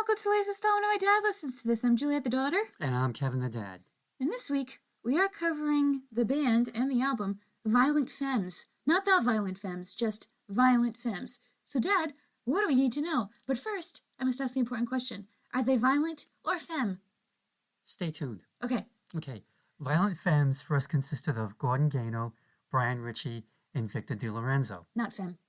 welcome to Latest Installment of My Dad Listens to This. I'm Juliet, the daughter. And I'm Kevin, the dad. And this week, we are covering the band and the album Violent Femmes. Not the Violent Femmes, just Violent Femmes. So, Dad, what do we need to know? But first, I must ask the important question. Are they violent or femme? Stay tuned. Okay. Violent Femmes first consisted of Gordon Gano, Brian Ritchie, and Victor DiLorenzo. Not femme.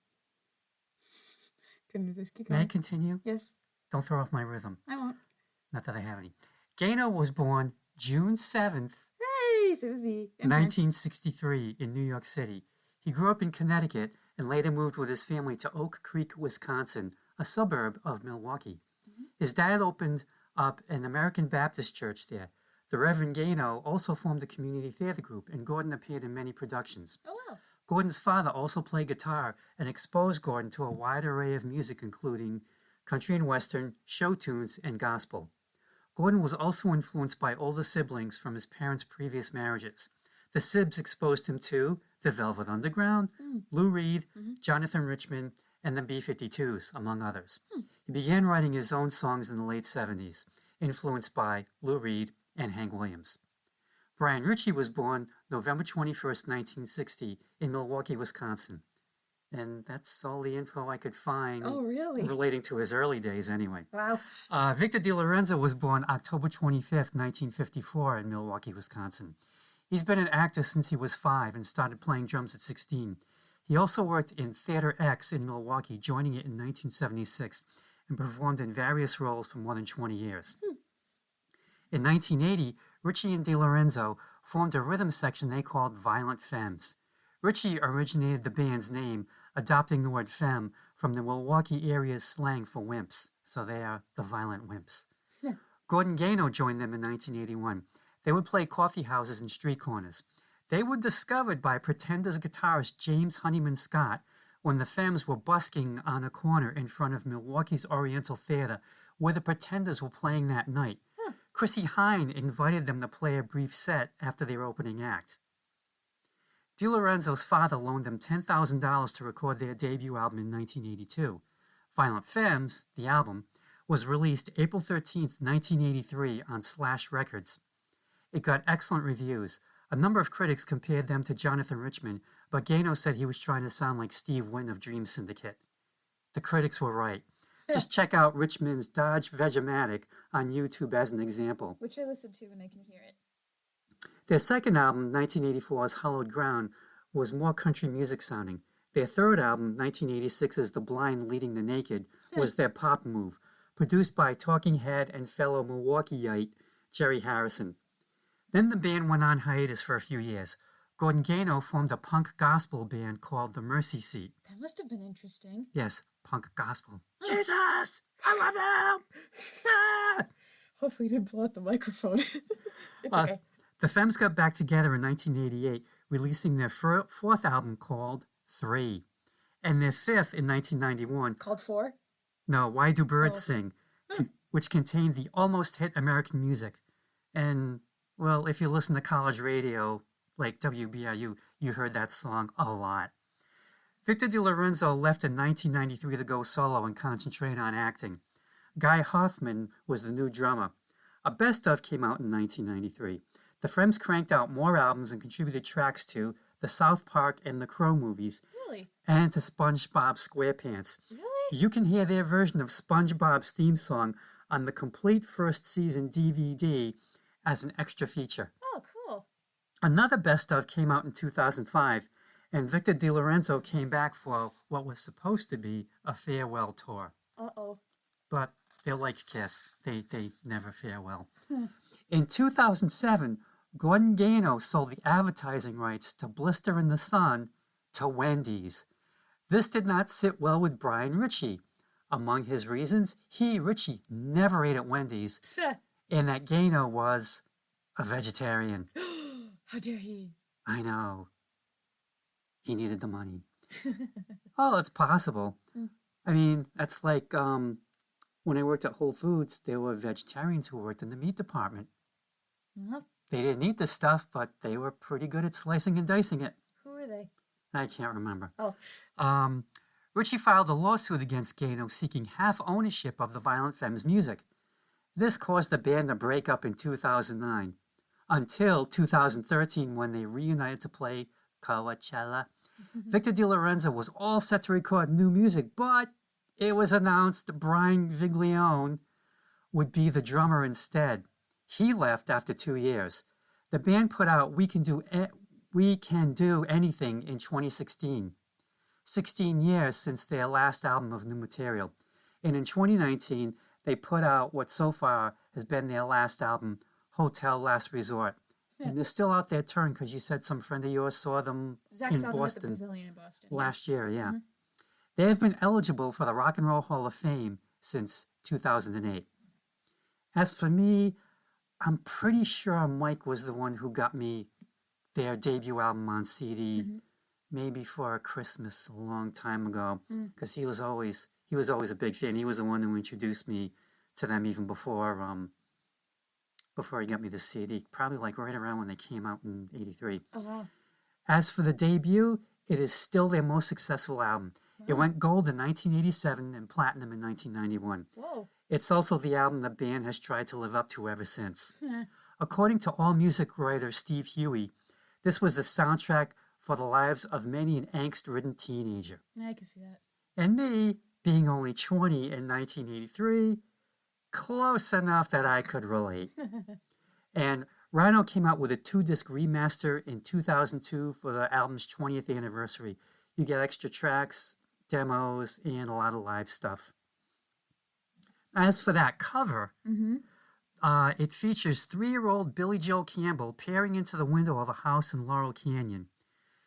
Couldn't resist. Keep May I going. continue? Yes. Don't throw off my rhythm. I won't. Not that I have any. Gano was born June 7th, Hey, so it was me. 1963 in New York City. He grew up in Connecticut and later moved with his family to Oak Creek, Wisconsin, a suburb of Milwaukee. His dad opened up an American Baptist church there. The Reverend Gano also formed a community theater group, and Gordon appeared in many productions. Oh, wow. Gordon's father also played guitar and exposed Gordon to a wide array of music, including country and western, show tunes, and gospel. Gordon was also influenced by older siblings from his parents' previous marriages. The Sibs exposed him to the Velvet Underground, Lou Reed, Jonathan Richman, and the B-52s, among others. He began writing his own songs in the late 70s, influenced by Lou Reed and Hank Williams. Brian Ritchie was born November 21st, 1960, in Milwaukee, Wisconsin. And that's all the info I could find. Oh, really? Relating to his early days, anyway. Wow. Victor DiLorenzo was born October 25th, 1954, in Milwaukee, Wisconsin. He's been an actor since he was 5 and started playing drums at 16. He also worked in Theater X in Milwaukee, joining it in 1976, and performed in various roles for more than 20 years. In 1980, Ritchie and DiLorenzo formed a rhythm section they called Violent Femmes. Ritchie originated the band's name, adopting the word femme from the Milwaukee area's slang for wimps, so they are the Violent Wimps. Gordon Gano joined them in 1981. They would play coffee houses and street corners. They were discovered by Pretenders guitarist James Honeyman Scott when the Femmes were busking on a corner in front of Milwaukee's Oriental Theater, where the Pretenders were playing that night. Chrissie Hynde invited them to play a brief set after their opening act. DiLorenzo's father loaned them $10,000 to record their debut album in 1982. Violent Femmes, the album, was released April 13th, 1983 on Slash Records. It got excellent reviews. A number of critics compared them to Jonathan Richman, but Gano said he was trying to sound like Steve Wynn of Dream Syndicate. The critics were right. Just check out Richman's Dodge Vegematic on YouTube as an example. Which I listened to and I can hear it. Their second album, 1984's Hallowed Ground, was more country music sounding. Their third album, 1986's The Blind Leading the Naked, was their pop move, produced by Talking Head and fellow Milwaukeeite Jerry Harrison. Then the band went on hiatus for a few years. Gordon Gano formed a punk gospel band called The Mercy Seat. That must have been interesting. Yes, punk gospel. Jesus, I love him! Ah! Hopefully you didn't blow out the microphone. It's okay. The Femmes got back together in 1988, releasing their fourth album called 3, and their fifth in 1991. Called 4? No, Why Do Birds Sing, which contained the almost hit American music. And, well, if you listen to college radio, like WBRU, you heard that song a lot. Victor DiLorenzo left in 1993 to go solo and concentrate on acting. Guy Hoffman was the new drummer. A best of came out in 1993. The Femmes cranked out more albums and contributed tracks to the South Park and the Crow movies. Really? And to SpongeBob SquarePants. Really? You can hear their version of SpongeBob's theme song on the complete first season DVD as an extra feature. Oh, cool. Another best of came out in 2005, and Victor DiLorenzo came back for what was supposed to be a farewell tour. Uh-oh. But they're like Kiss. They never farewell. In 2007, Gordon Gano sold the advertising rights to Blister in the Sun to Wendy's. This did not sit well with Brian Ritchie. Among his reasons, Ritchie, never ate at Wendy's, and that Gano was a vegetarian. How dare he? I know. He needed the money. Oh, it's possible. I mean, that's like when I worked at Whole Foods, there were vegetarians who worked in the meat department. They didn't eat the stuff, but they were pretty good at slicing and dicing it. Who were they? I can't remember. Oh. Ritchie filed a lawsuit against Gano seeking half ownership of the Violent Femmes music. This caused the band to break up in 2009, until 2013 when they reunited to play Coachella. Victor DiLorenzo was all set to record new music, but it was announced Brian Viglione would be the drummer instead. He left after 2 years. The band put out We Can Do Anything in 2016. 16 years since their last album of new material. And in 2019, they put out what so far has been their last album, Hotel Last Resort. Yeah. And they're still out there touring because you said some friend of yours saw them Zach in saw them at the Boston Pavilion in Boston. last year, yeah. They have been eligible for the Rock and Roll Hall of Fame since 2008. As for me, I'm pretty sure Mike was the one who got me their debut album on CD, maybe for Christmas a long time ago, because he was always a big fan. He was the one who introduced me to them even before he got me the CD, probably like right around when they came out in '83. Oh, wow. As for the debut, it is still their most successful album. It went gold in 1987 and platinum in 1991. Whoa. It's also the album the band has tried to live up to ever since. According to AllMusic writer Steve Huey, this was the soundtrack for the lives of many an angst-ridden teenager. I can see that. And me, being only 20 in 1983, close enough that I could relate. And Rhino came out with a 2-disc remaster in 2002 for the album's 20th anniversary. You get extra tracks, demos, and a lot of live stuff. As for that cover, it features 3-year-old Billy Joe Campbell peering into the window of a house in Laurel Canyon.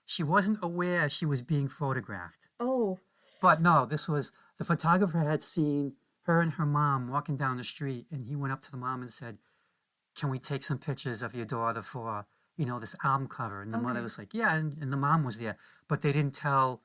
She wasn't aware she was being photographed. Oh. But no, the photographer had seen her and her mom walking down the street, and he went up to the mom and said, "Can we take some pictures of your daughter for, this album cover?" And the mother was like, "Yeah," and the mom was there. But they didn't tell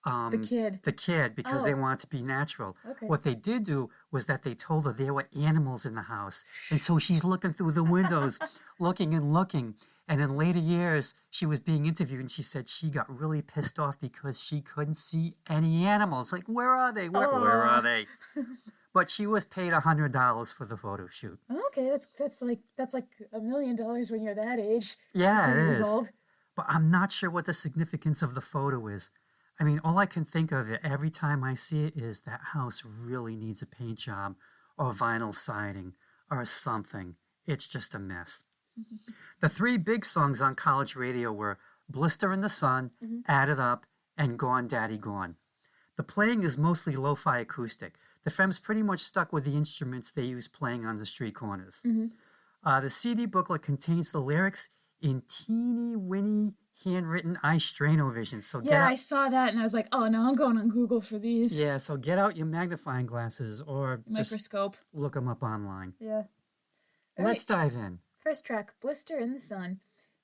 the kid because they wanted to be natural. Okay. What they did do was that they told her there were animals in the house. And so she's looking through the windows, looking and looking. And in later years, she was being interviewed and she said she got really pissed off because she couldn't see any animals. Like, where are they? Where are they? But she was paid $100 for the photo shoot. Okay, that's like $1 million when you're that age. Yeah, 10 it years is. old. But I'm not sure what the significance of the photo is. I mean, all I can think of it every time I see it is that house really needs a paint job or vinyl siding or something. It's just a mess. The 3 big songs on college radio were Blister in the Sun, Add It Up, and Gone Daddy Gone. The playing is mostly lo-fi acoustic. The Femmes pretty much stuck with the instruments they used playing on the street corners. The CD booklet contains the lyrics in teeny-weeny handwritten Istrano-vision. So I saw that and I was like, oh no, I'm going on Google for these. Yeah, so get out your magnifying glasses or Microscope. Just look them up online. Yeah. Let's dive in. First track, Blister in the Sun.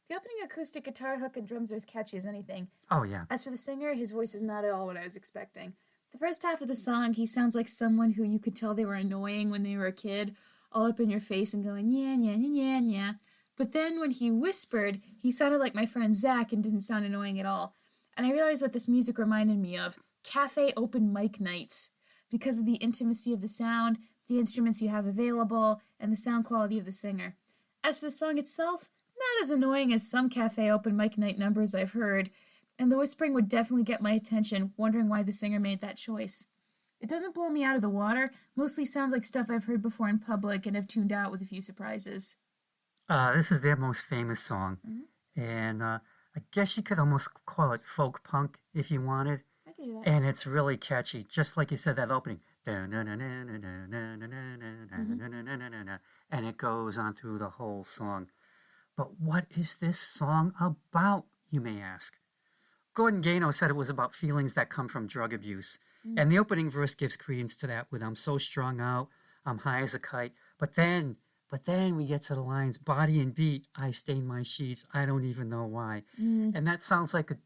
The opening acoustic guitar hook and drums are as catchy as anything. Oh, yeah. As for the singer, his voice is not at all what I was expecting. The first half of the song, he sounds like someone who you could tell they were annoying when they were a kid, all up in your face and going, yeah, yeah, yeah, yeah. But then when he whispered, he sounded like my friend Zach and didn't sound annoying at all. And I realized what this music reminded me of, cafe open mic nights. Because of the intimacy of the sound, the instruments you have available, and the sound quality of the singer. As for the song itself, not as annoying as some cafe open mic night numbers I've heard, and the whispering would definitely get my attention, wondering why the singer made that choice. It doesn't blow me out of the water, mostly sounds like stuff I've heard before in public and have tuned out with a few surprises. This is their most famous song, and I guess you could almost call it folk punk if you wanted. I can do that. And it's really catchy, just like you said, that opening. And it goes on through the whole song. But what is this song about, you may ask? Gordon Gano said it was about feelings that come from drug abuse. And the opening verse gives credence to that with I'm so strung out, I'm high as a kite. But then we get to the lines, body and beat, I stain my sheets, I don't even know why. And that sounds like a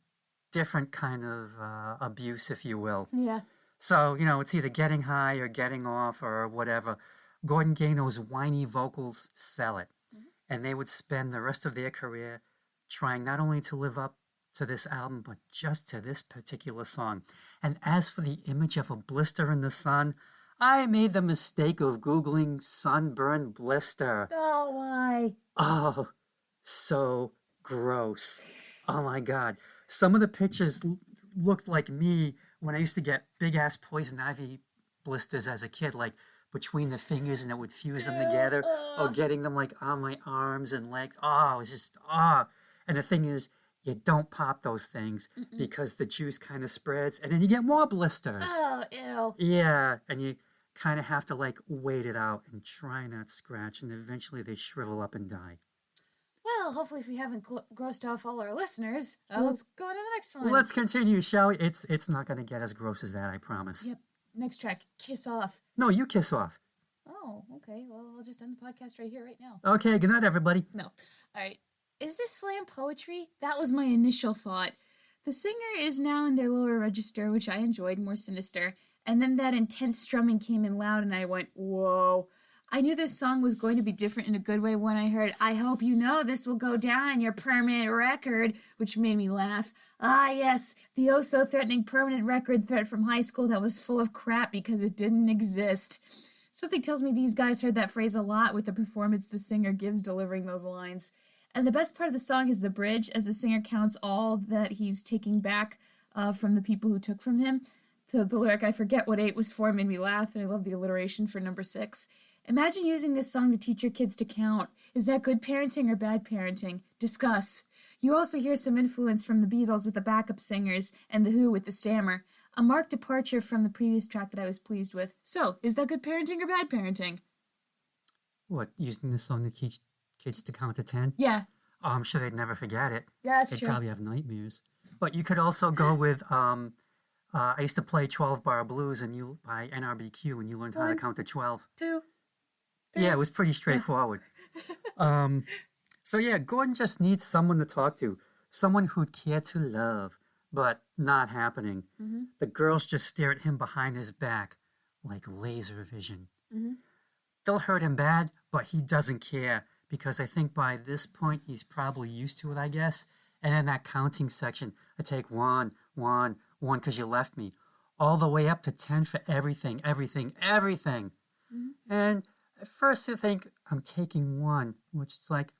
different kind of abuse, if you will. Yeah. So, it's either getting high or getting off or whatever. Gordon Gano's whiny vocals sell it. And they would spend the rest of their career trying not only to live up to this album, but just to this particular song. And as for the image of a blister in the sun, I made the mistake of Googling sunburn blister. Oh, why? Oh, so gross. Oh my God. Some of the pictures looked like me when I used to get big ass poison ivy blisters as a kid, like between the fingers, and it would fuse them together, or getting them like on my arms and legs. Oh, it was just, And the thing is, you don't pop those things because the juice kind of spreads and then you get more blisters. Oh, ew. Yeah, and you kind of have to like wait it out and try not scratch, and eventually they shrivel up and die. Well, hopefully if we haven't grossed off all our listeners, let's go on to the next one. Let's continue, shall we? It's not going to get as gross as that, I promise. Yep. Next track, Kiss Off. No, you kiss off. Oh, okay. Well, I'll just end the podcast right here, right now. Okay, good night, everybody. No. All right. Is this slam poetry? That was my initial thought. The singer is now in their lower register, which I enjoyed, more sinister. And then that intense strumming came in loud, and I went, whoa. I knew this song was going to be different in a good way when I heard, I hope you know this will go down on your permanent record, which made me laugh. Ah, yes, the oh-so-threatening permanent record threat from high school that was full of crap because it didn't exist. Something tells me these guys heard that phrase a lot with the performance the singer gives delivering those lines. And the best part of the song is the bridge, as the singer counts all that he's taking back from the people who took from him. The lyric, I forget what 8 was for, made me laugh, and I love the alliteration for number 6. Imagine using this song to teach your kids to count. Is that good parenting or bad parenting? Discuss. You also hear some influence from the Beatles with the backup singers and The Who with the stammer. A marked departure from the previous track that I was pleased with. So, is that good parenting or bad parenting? What, using this song to teach kids to count to 10? Yeah. Oh, I'm sure they'd never forget it. Yeah, that's They'd true. probably have nightmares. But you could also go with, I used to play 12-bar blues by NRBQ, and you learned how to count to 12. 2, 3. Yeah, it was pretty straightforward. So yeah, Gordon just needs someone to talk to, someone who'd care to love, but not happening. Mm-hmm. The girls just stare at him behind his back like laser vision. Mm-hmm. They'll hurt him bad, but he doesn't care, because I think by this point he's probably used to it, I guess. And in that counting section, I take 1, 1, 1 because you left me, all the way up to 10 for everything, everything, everything. Mm-hmm. And at first you think, I'm taking 1, which is like,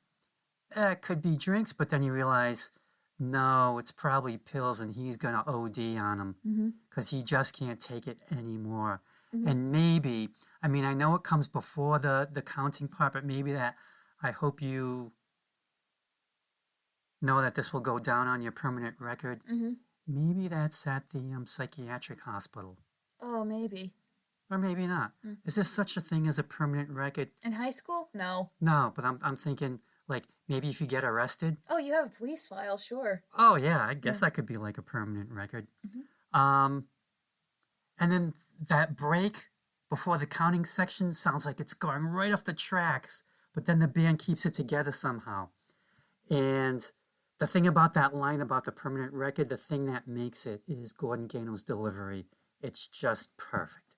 it could be drinks, but then you realize, no, it's probably pills, and he's going to OD on them because he just can't take it anymore. Mm-hmm. And maybe, I mean, I know it comes before the counting part, but maybe that, I hope you know that this will go down on your permanent record. Mm-hmm. Maybe that's at the psychiatric hospital. Oh, maybe. Or maybe not. Mm. Is there such a thing as a permanent record? In high school? No. No, but I'm thinking, like, maybe if you get arrested. Oh, you have a police file, sure. Oh, yeah, I guess that could be like a permanent record. Mm-hmm. And then that break before the counting section sounds like it's going right off the tracks, but then the band keeps it together somehow. And the thing about that line about the permanent record, the thing that makes it is Gordon Gano's delivery. It's just perfect.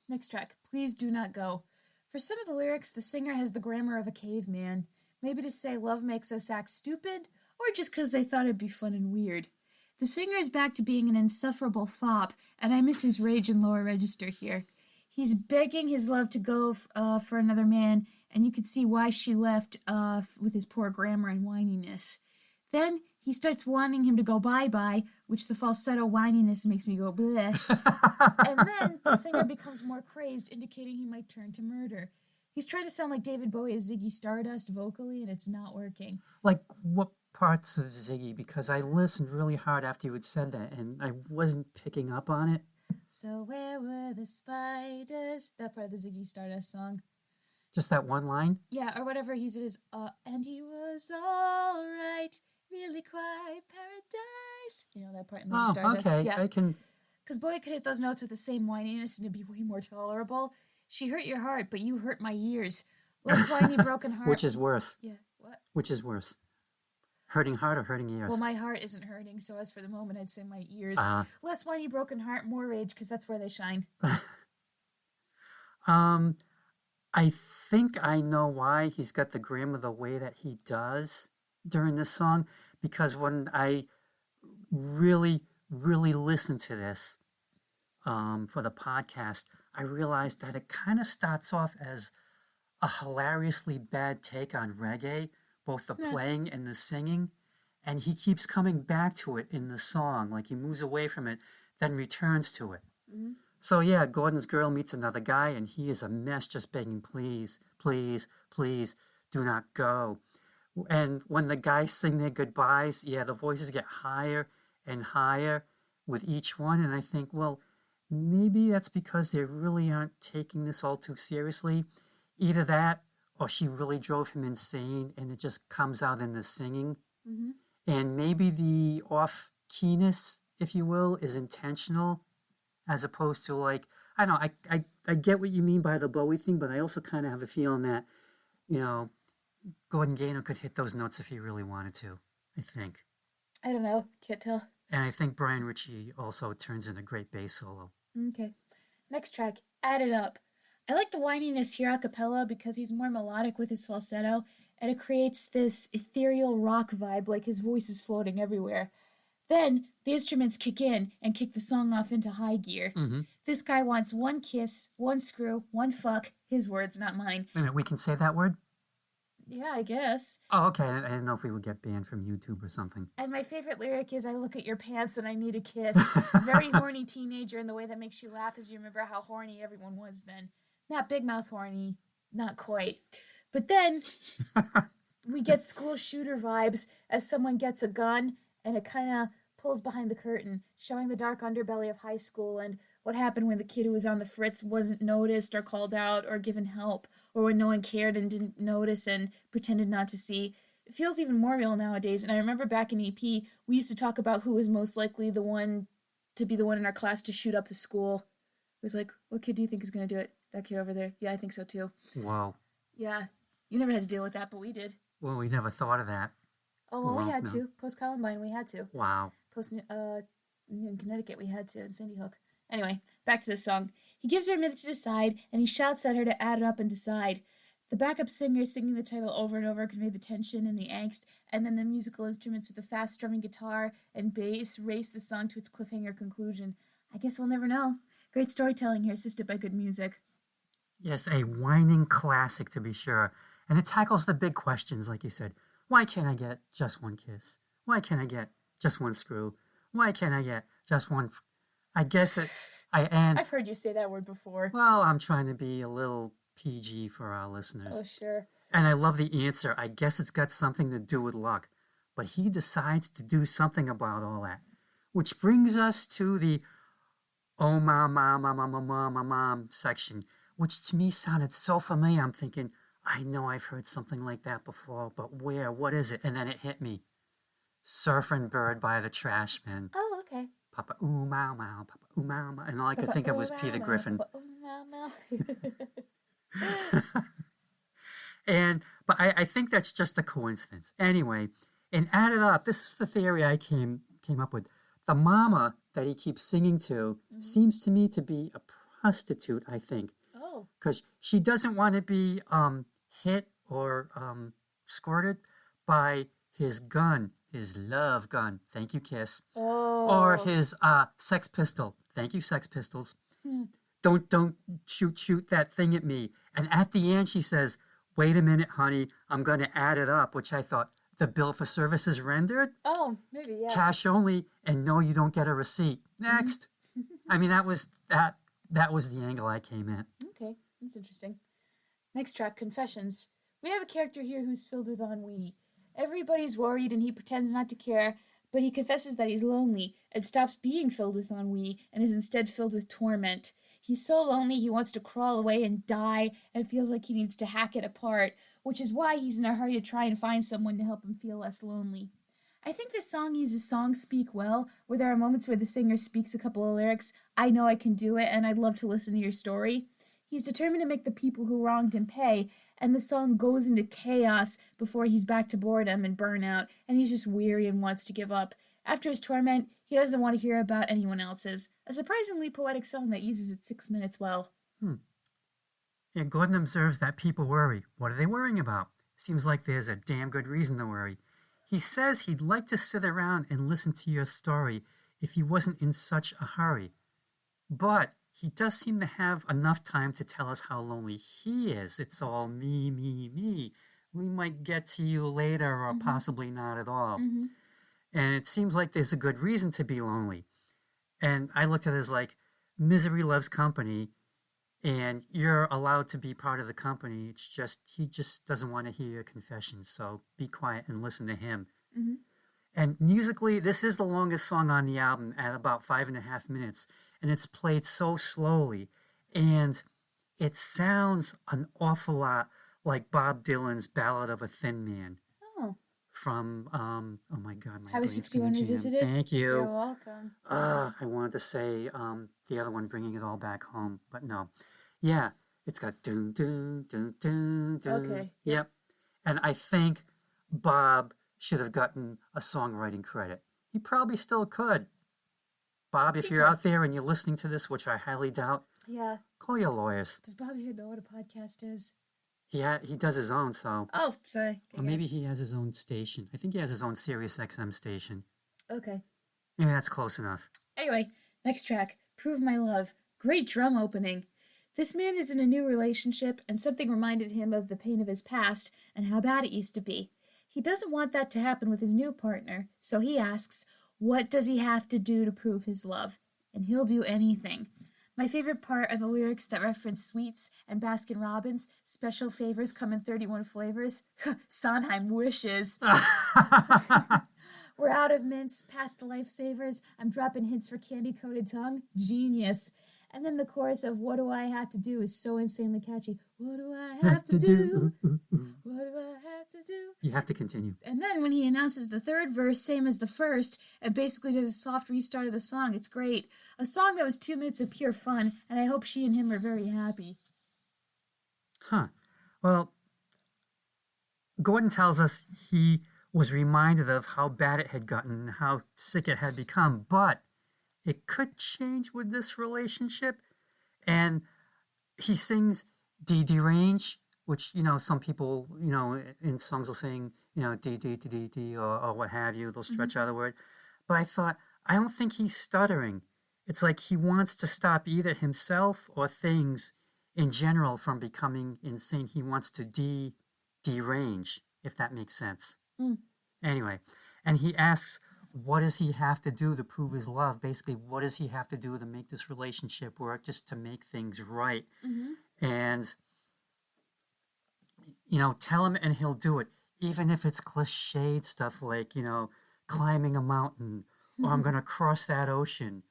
Next track, Please Do Not Go. For some of the lyrics, the singer has the grammar of a caveman. Maybe to say love makes us act stupid, or just because they thought it'd be fun and weird. The singer is back to being an insufferable fop, and I miss his rage in lower register here. He's begging his love to go for another man, and you could see why she left with his poor grammar and whininess. Then he starts wanting him to go bye-bye, which the falsetto whininess makes me go bleh. And then the singer becomes more crazed, indicating he might turn to murder. He's trying to sound like David Bowie as Ziggy Stardust vocally, and it's not working. Like what parts of Ziggy? Because I listened really hard after you had said that, and I wasn't picking up on it. So where were the spiders? That part of the Ziggy Stardust song. Just that one line? Yeah, or whatever he says, and he was all right, really quite paradise. You know that part in the Stardust? Okay, yeah. I can... Because Bowie could hit those notes with the same whininess and it'd be way more tolerable. She hurt your heart, but you hurt my ears. Less whiny, broken heart. Which is worse? Yeah, what? Which is worse? Hurting heart or hurting ears? Well, my heart isn't hurting, so as for the moment, I'd say my ears. Less whiny, broken heart, more rage, because that's where they shine. I think I know why he's got the grammar the way that he does during this song, because when I really, really listened to this for the podcast, I realized that it kind of starts off as a hilariously bad take on reggae, both the playing and the singing. And he keeps coming back to it in the song. Like he moves away from it, then returns to it. Mm-hmm. So yeah, Gordon's girl meets another guy, and he is a mess, just begging, please, please, please, do not go. And when the guys sing their goodbyes, yeah, the voices get higher and higher with each one. And I think, well, maybe that's because they really aren't taking this all too seriously. Either that, or she really drove him insane, and it just comes out in the singing. Mm-hmm. And maybe the off-keyness, if you will, is intentional, as opposed to like, I don't know, I get what you mean by the Bowie thing, but I also kind of have a feeling that, you know, Gordon Gaynor could hit those notes if he really wanted to, I think. I don't know. Can't tell. And I think Brian Ritchie also turns in a great bass solo. Okay. Next track, Add It Up. I like the whininess here a cappella because he's more melodic with his falsetto, and it creates this ethereal rock vibe like his voice is floating everywhere. Then the instruments kick in and kick the song off into high gear. Mm-hmm. This guy wants one kiss, one screw, one fuck. His words, not mine. Wait a minute, we can say that word? Yeah, I guess. Oh, okay. I didn't know if we would get banned from YouTube or something. And my favorite lyric is, I look at your pants and I need a kiss. Very horny teenager in the way that makes you laugh as you remember how horny everyone was then. Not big mouth horny, not quite. But then we get school shooter vibes as someone gets a gun and it kind of pulls behind the curtain, showing the dark underbelly of high school and what happened when the kid who was on the fritz wasn't noticed or called out or given help, or when no one cared and didn't notice and pretended not to see. It feels even more real nowadays, and I remember back in EP, we used to talk about who was most likely the one to be the one in our class to shoot up the school. It was like, what kid do you think is going to do it? That kid over there? Yeah, I think so too. Whoa. Yeah, you never had to deal with that, but we did. Well, we never thought of that. Oh, well, we had to. Post-Columbine, we had to. Wow. In Connecticut, we had to, in Sandy Hook. Anyway, back to the song. He gives her a minute to decide, and he shouts at her to add it up and decide. The backup singer singing the title over and over convey the tension and the angst, and then the musical instruments with the fast strumming guitar and bass race the song to its cliffhanger conclusion. I guess we'll never know. Great storytelling here, assisted by good music. Yes, a whining classic to be sure. And it tackles the big questions, like you said. Why can't I get just one kiss? Why can't I get just one screw? Why can't I get just one... I guess I've heard you say that word before. Well, I'm trying to be a little PG for our listeners. Oh, sure. And I love the answer. I guess it's got something to do with luck. But he decides to do something about all that. Which brings us to the oh, mom section, which to me sounded so familiar. I'm thinking, I know I've heard something like that before, but where? What is it? And then it hit me. Surfing Bird by the Trashmen. Oh, okay. Papa ooh mau mau, Papa ooh mau mau. And all I could think of was Peter Griffin. But I think that's just a coincidence. Anyway, and add it up, this is the theory I came up with. The mama that he keeps singing to seems to me to be a prostitute, I think. Oh. Because she doesn't want to be hit or squirted by his gun, his love gun. Thank you, Kiss. Oh. Or his Sex Pistol. Thank you, Sex Pistols. Don't shoot that thing at me. And at the end, she says, wait a minute, honey, I'm going to add it up, which I thought, the bill for services rendered? Oh, maybe, yeah. Cash only, and no, you don't get a receipt. Next. I mean, that was the angle I came in. Okay, that's interesting. Next track, Confessions. We have a character here who's filled with ennui. Everybody's worried and he pretends not to care, but he confesses that he's lonely and stops being filled with ennui and is instead filled with torment. He's so lonely he wants to crawl away and die and feels like he needs to hack it apart, which is why he's in a hurry to try and find someone to help him feel less lonely. I think this song uses song speak well, where there are moments where the singer speaks a couple of lyrics, I know I can do it, and I'd love to listen to your story. He's determined to make the people who wronged him pay, and the song goes into chaos before he's back to boredom and burnout, and he's just weary and wants to give up. After his torment, he doesn't want to hear about anyone else's. A surprisingly poetic song that uses its 6 minutes well. Yeah, Gordon observes that people worry. What are they worrying about? Seems like there's a damn good reason to worry. He says he'd like to sit around and listen to your story if he wasn't in such a hurry. But he does seem to have enough time to tell us how lonely he is. It's all me, me, me. We might get to you later or possibly not at all. Mm-hmm. And it seems like there's a good reason to be lonely. And I looked at it as like, misery loves company, and you're allowed to be part of the company. It's just, he just doesn't want to hear your confession. So be quiet and listen to him. Mm-hmm. And musically, this is the longest song on the album at about 5.5 minutes. And it's played so slowly. And it sounds an awful lot like Bob Dylan's Ballad of a Thin Man. Oh. From, oh my God, my Highway brain's 61 gonna jam. Revisited? Thank you. You're welcome. I wanted to say the other one, Bringing It All Back Home, but no. Yeah, it's got doon, doon, doon, doon, doon. Okay. Yep. And I think Bob should have gotten a songwriting credit. He probably still could. Bob, if you're out there and you're listening to this, which I highly doubt, Yeah. call your lawyers. Does Bob even know what a podcast is? He does his own, so. Oh, sorry. Or maybe he has his own station. I think he has his own Sirius XM station. Okay. Yeah, that's close enough. Anyway, next track, Prove My Love. Great drum opening. This man is in a new relationship, and something reminded him of the pain of his past and how bad it used to be. He doesn't want that to happen with his new partner, so he asks, what does he have to do to prove his love? And he'll do anything. My favorite part are the lyrics that reference sweets and Baskin Robbins. Special favors come in 31 flavors. Sondheim wishes. We're out of mints, past the lifesavers. I'm dropping hints for candy-coated tongue. Genius. And then the chorus of What Do I Have to Do is so insanely catchy. What do I have to do? What do I have to do? You have to continue. And then when he announces the third verse, same as the first, and basically does a soft restart of the song, it's great. A song that was 2 minutes of pure fun, and I hope she and him are very happy. Huh. Well, Gordon tells us he was reminded of how bad it had gotten, how sick it had become, but it could change with this relationship. And he sings derange, which, some people, in songs will sing, D, or what have you. They'll stretch out the word. But I thought, I don't think he's stuttering. It's like he wants to stop either himself or things in general from becoming insane. He wants to derange, if that makes sense. Anyway, and he asks, what does he have to do to prove his love? Basically, what does he have to do to make this relationship work, just to make things right? And, tell him and he'll do it, even if it's cliched stuff like, climbing a mountain, or I'm going to cross that ocean.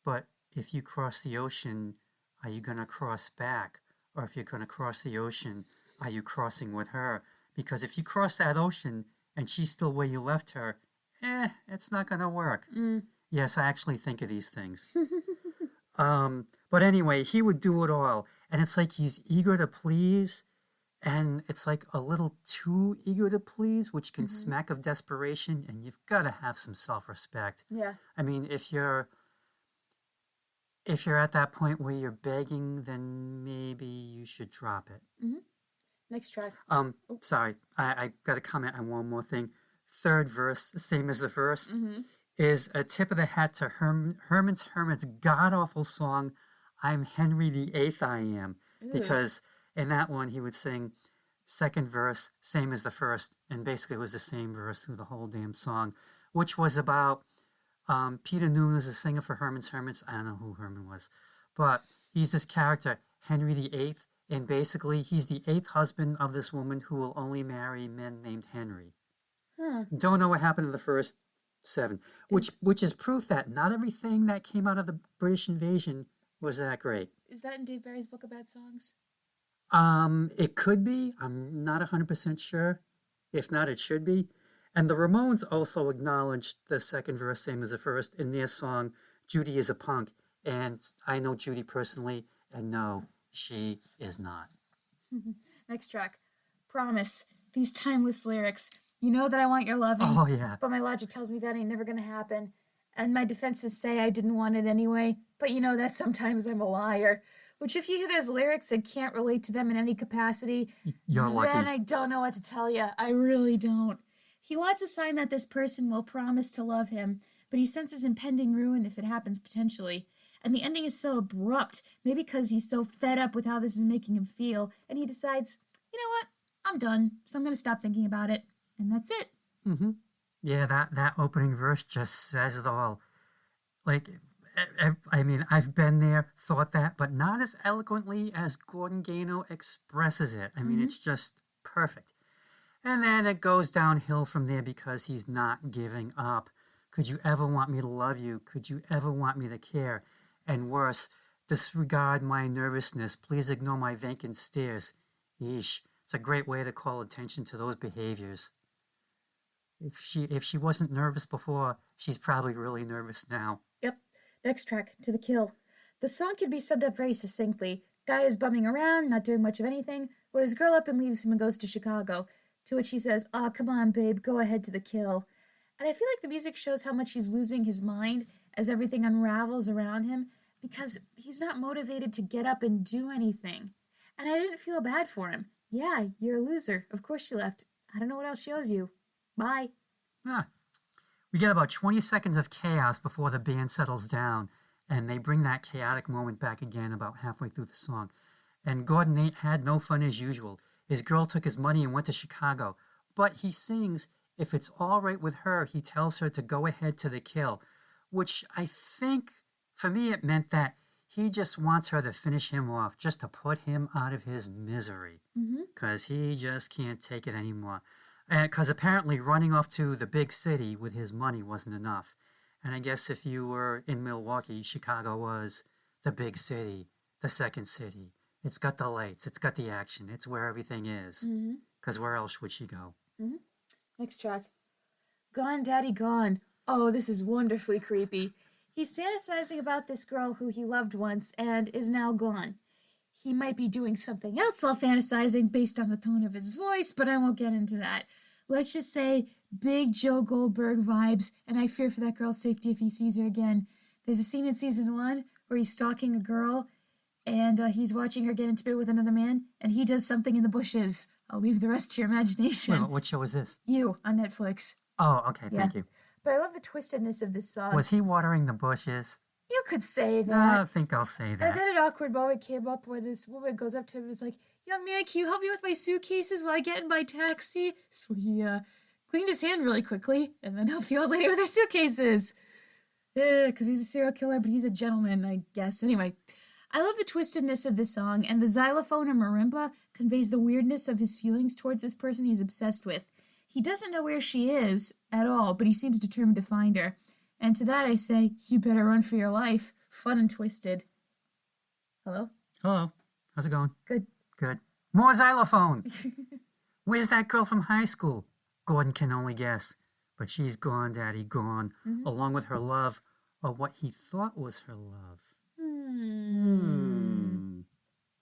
But if you cross the ocean, are you going to cross back? Or if you're going to cross the ocean, are you crossing with her? Because if you cross that ocean and she's still where you left her, it's not going to work. Yes, I actually think of these things. But anyway, he would do it all. And it's like he's eager to please, and it's like a little too eager to please, which can smack of desperation, and you've got to have some self-respect. Yeah. I mean, if you're at that point where you're begging, then maybe you should drop it. Next track. Sorry, I got to comment on one more thing. Third verse, same as the first, is a tip of the hat to Herman's god-awful song, I'm Henry VIII I Am. Because in that one, he would sing second verse, same as the first, and basically it was the same verse through the whole damn song, which was about Peter Noone was a singer for Herman's Hermits. I don't know who Herman was, but he's this character, Henry VIII, and basically he's the 8th husband of this woman who will only marry men named Henry. Don't know what happened in the first 7, which is proof that not everything that came out of the British invasion was that great. Is that in Dave Barry's book of bad songs? It could be. I'm not 100% sure. If not, it should be. And the Ramones also acknowledged the second verse, same as the first, in their song, Judy is a Punk. And I know Judy personally, and no, she is not. Next track. Promise. These timeless lyrics. You know that I want your loving. Oh, yeah. But my logic tells me that ain't never going to happen. And my defenses say I didn't want it anyway. But you know that sometimes I'm a liar. Which if you hear those lyrics and can't relate to them in any capacity, You're lucky. then I don't know what to tell you. I really don't. He wants a sign that this person will promise to love him, but he senses impending ruin if it happens potentially. And the ending is so abrupt, maybe because he's so fed up with how this is making him feel, and he decides, you know what, I'm done, so I'm going to stop thinking about it. And that's it. Mm-hmm. Yeah, that opening verse just says it all. Like, I mean, I've been there, thought that, but not as eloquently as Gordon Gano expresses it. I mean, it's just perfect. And then it goes downhill from there because he's not giving up. Could you ever want me to love you? Could you ever want me to care? And worse, disregard my nervousness. Please ignore my vacant stares. Yeesh, it's a great way to call attention to those behaviors. If she wasn't nervous before, she's probably really nervous now. Yep. Next track, To the Kill. The song can be summed up very succinctly. Guy is bumming around, not doing much of anything, when his girl up and leaves him and goes to Chicago, to which he says, "Aw, come on, babe, go ahead to the kill." And I feel like the music shows how much he's losing his mind as everything unravels around him, because he's not motivated to get up and do anything. And I didn't feel bad for him. Yeah, you're a loser. Of course she left. I don't know what else she owes you. Bye. We get about 20 seconds of chaos before the band settles down, and they bring that chaotic moment back again about halfway through the song. And Gordon ain't had no fun as usual. His girl took his money and went to Chicago. But he sings, if it's all right with her, he tells her to go ahead to the kill, which I think, for me, it meant that he just wants her to finish him off, just to put him out of his misery, because he just can't take it anymore. Because apparently running off to the big city with his money wasn't enough. And I guess if you were in Milwaukee, Chicago was the big city, the second city. It's got the lights, it's got the action, it's where everything is. Because where else would she go? Next track. Gone, Daddy, Gone. Oh, this is wonderfully creepy. He's fantasizing about this girl who he loved once and is now gone. He might be doing something else while fantasizing based on the tone of his voice, but I won't get into that. Let's just say big Joe Goldberg vibes, and I fear for that girl's safety if he sees her again. There's a scene in season 1 where he's stalking a girl, and he's watching her get into bed with another man, and he does something in the bushes. I'll leave the rest to your imagination. Wait, what show is this? You, on Netflix. Oh, okay, thank you. But I love the twistedness of this song. Was he watering the bushes? You could say that. I think I'll say that. And then an awkward moment came up when this woman goes up to him and is like, "Young man, can you help me with my suitcases while I get in my taxi?" So he cleaned his hand really quickly and then helped the old lady with her suitcases. Because he's a serial killer, but he's a gentleman, I guess. Anyway, I love the twistedness of this song, and the xylophone or marimba conveys the weirdness of his feelings towards this person he's obsessed with. He doesn't know where she is at all, but he seems determined to find her. And to that I say, you better run for your life. Fun and twisted. Hello? Hello. How's it going? Good. Good. More xylophone. Where's that girl from high school? Gordon can only guess. But she's gone, Daddy, gone. Along with her love, or what he thought was her love.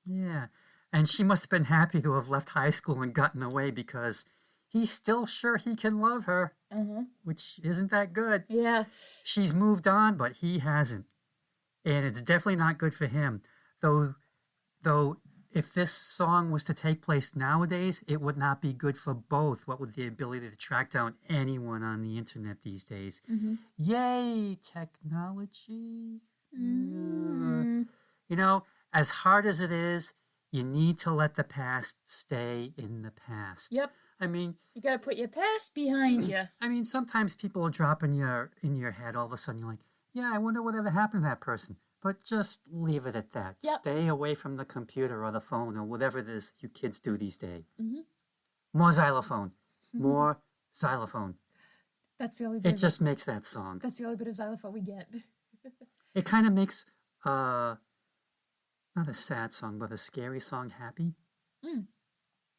Yeah. And she must have been happy to have left high school and gotten away because he's still sure he can love her, which isn't that good. Yeah. She's moved on, but he hasn't. And it's definitely not good for him. Though if this song was to take place nowadays, it would not be good for both, what with the ability to track down anyone on the internet these days. Yay, technology. You know, as hard as it is, you need to let the past stay in the past. Yep. I mean, you gotta put your past behind you. I mean, sometimes people will drop in your head. All of a sudden, you're like, "Yeah, I wonder whatever happened to that person." But just leave it at that. Yep. Stay away from the computer or the phone or whatever it is you kids do these days. More xylophone. More xylophone. That's the only bit. It just makes that song. That's the only bit of xylophone we get. It kind of makes not a sad song, but a scary song happy.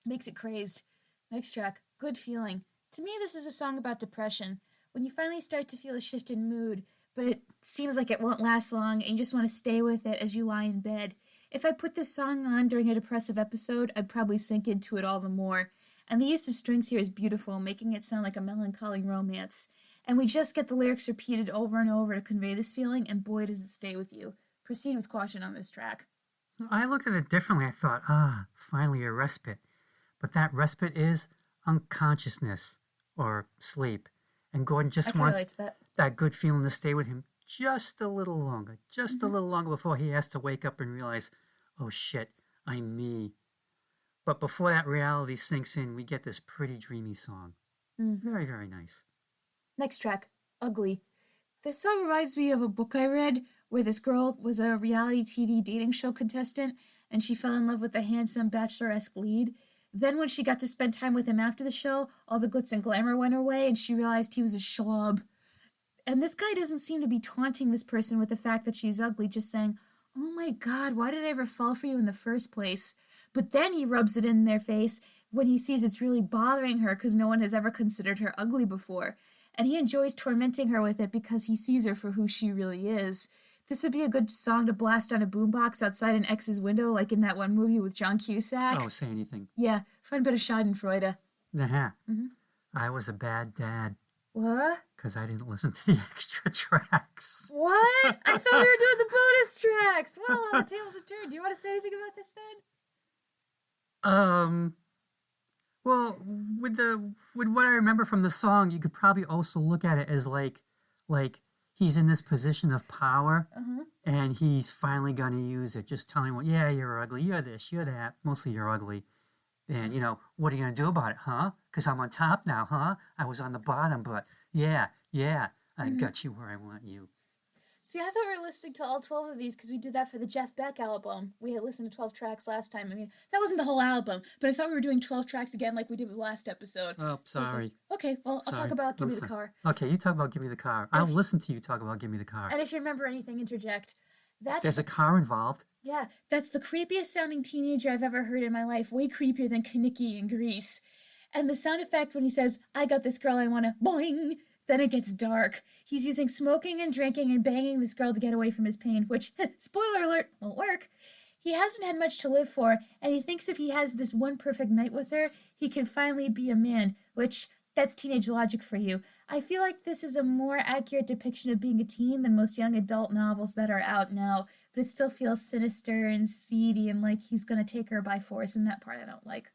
Makes it crazed. Next track, Good Feeling. To me, this is a song about depression. When you finally start to feel a shift in mood, but it seems like it won't last long and you just want to stay with it as you lie in bed. If I put this song on during a depressive episode, I'd probably sink into it all the more. And the use of strings here is beautiful, making it sound like a melancholy romance. And we just get the lyrics repeated over and over to convey this feeling, and boy, does it stay with you. Proceed with caution on this track. I looked at it differently. I thought, finally a respite. But that respite is unconsciousness, or sleep. And Gordon I just can wants relate to that. that good feeling to stay with him just a little longer, just a little longer before he has to wake up and realize, oh shit, I'm me. But before that reality sinks in, we get this pretty dreamy song. Very, very nice. Next track, Ugly. This song reminds me of a book I read where this girl was a reality TV dating show contestant and she fell in love with the handsome bachelor-esque lead. Then when she got to spend time with him after the show, all the glitz and glamour went away and she realized he was a schlub. And this guy doesn't seem to be taunting this person with the fact that she's ugly, just saying, oh my god, why did I ever fall for you in the first place? But then he rubs it in their face when he sees it's really bothering her because no one has ever considered her ugly before. And he enjoys tormenting her with it because he sees her for who she really is. This would be a good song to blast on a boombox outside an ex's window, like in that one movie with John Cusack. Oh, say anything. Yeah, fun bit of Schadenfreude. Nah. I was a bad dad What? because I didn't listen to the extra tracks. What? I thought we were doing the bonus tracks. Well, on the tables have turned. Do you want to say anything about this then? Well, with what I remember from the song, you could probably also look at it as like he's in this position of power, and he's finally gonna use it. Just telling him, yeah, you're ugly, you're this, you're that. Mostly you're ugly, and what are you gonna do about it, huh? Because I'm on top now, huh? I was on the bottom, but yeah, I got you where I want you. See, I thought we were listening to all 12 of these because we did that for the Jeff Beck album. We had listened to 12 tracks last time. I mean, that wasn't the whole album, but I thought we were doing 12 tracks again like we did with the last episode. Oh, sorry. Okay, well, I'll talk about Give Me the Car. Okay, you talk about Give Me the Car. I'll listen to you talk about Give Me the Car. And if you remember anything, interject. There's a car involved. Yeah, that's the creepiest sounding teenager I've ever heard in my life. Way creepier than Kaniki in Grease. And the sound effect when he says, I got this girl I wanna, boing, then it gets dark. He's using smoking and drinking and banging this girl to get away from his pain, which, spoiler alert, won't work. He hasn't had much to live for, and he thinks if he has this one perfect night with her, he can finally be a man, which, that's teenage logic for you. I feel like this is a more accurate depiction of being a teen than most young adult novels that are out now, but it still feels sinister and seedy and like he's gonna take her by force, and that part I don't like.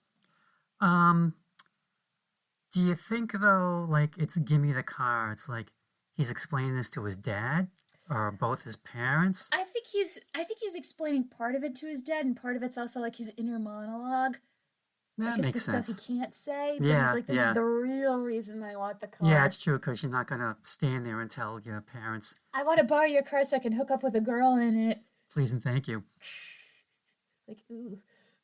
Do you think, though, like, it's Gimme the Car, it's like he's explaining this to his dad or both his parents? I think he's explaining part of it to his dad, and part of it's also like his inner monologue. That makes sense. The stuff he can't say, but Yeah, he's like, this yeah. is the real reason I want the car. Yeah, it's true, because you're not going to stand there and tell your parents, I want to borrow your car so I can hook up with a girl in it. please and thank you. Like, ooh.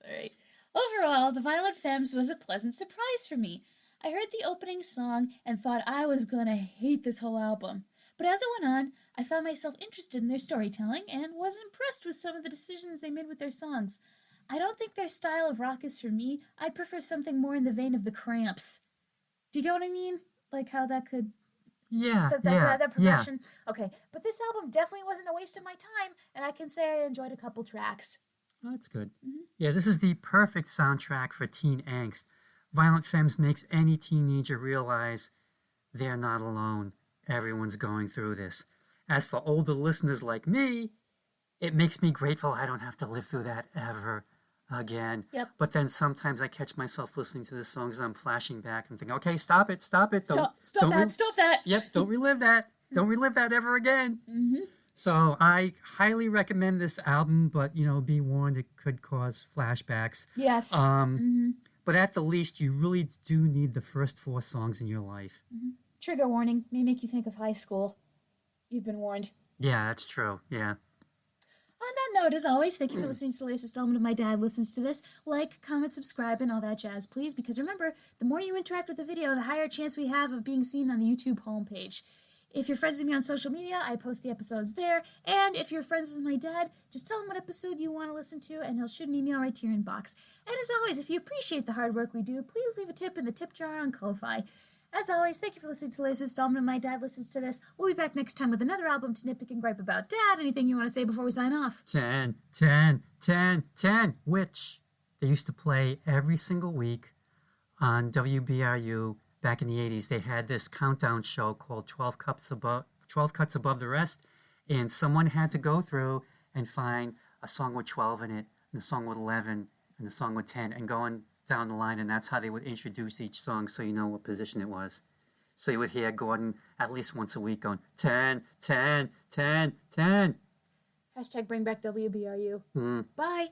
All right. Overall, The Violent Femmes was a pleasant surprise for me. I heard the opening song and thought I was gonna hate this whole album. But as it went on, I found myself interested in their storytelling and was impressed with some of the decisions they made with their songs. I don't think their style of rock is for me. I'd prefer something more in the vein of the Cramps. Do you get what I mean? Like how that could... Yeah, that progression? Yeah. Okay, but this album definitely wasn't a waste of my time, and I can say I enjoyed a couple tracks. Oh, that's good. Yeah, this is the perfect soundtrack for teen angst. Violent Femmes makes any teenager realize they're not alone. Everyone's going through this. As for older listeners like me, it makes me grateful I don't have to live through that ever again. Yep. But then sometimes I catch myself listening to the songs and I'm flashing back and thinking, okay, stop it. Stop that. Yep, don't relive that. Don't relive that ever again. So I highly recommend this album, but, be warned, it could cause flashbacks. Yes. But at the least, you really do need the first 4 songs in your life. Trigger warning, may make you think of high school. You've been warned. Yeah, that's true. Yeah. On that note, as always, thank you for listening to the latest installment of My Dad Listens to This. Like, comment, subscribe, and all that jazz, please, because remember, the more you interact with the video, the higher chance we have of being seen on the YouTube homepage. If you're friends with me on social media, I post the episodes there. And if you're friends with my dad, just tell him what episode you want to listen to, and he'll shoot an email right to your inbox. And as always, if you appreciate the hard work we do, please leave a tip in the tip jar on Ko-Fi. As always, thank you for listening to the latest installment of My Dad Listens to This. We'll be back next time with another album to nitpick and gripe about. Dad, anything you want to say before we sign off? 10, 10, 10, 10, which they used to play every single week on WBRU. Back in the 80s, they had this countdown show called 12 Cuts Above the Rest, and someone had to go through and find a song with 12 in it, and a song with 11, and a song with 10, and going down the line, and that's how they would introduce each song so you know what position it was. So you would hear Gordon at least once a week going, 10, 10, 10, 10. Hashtag bring back WBRU. Mm. Bye.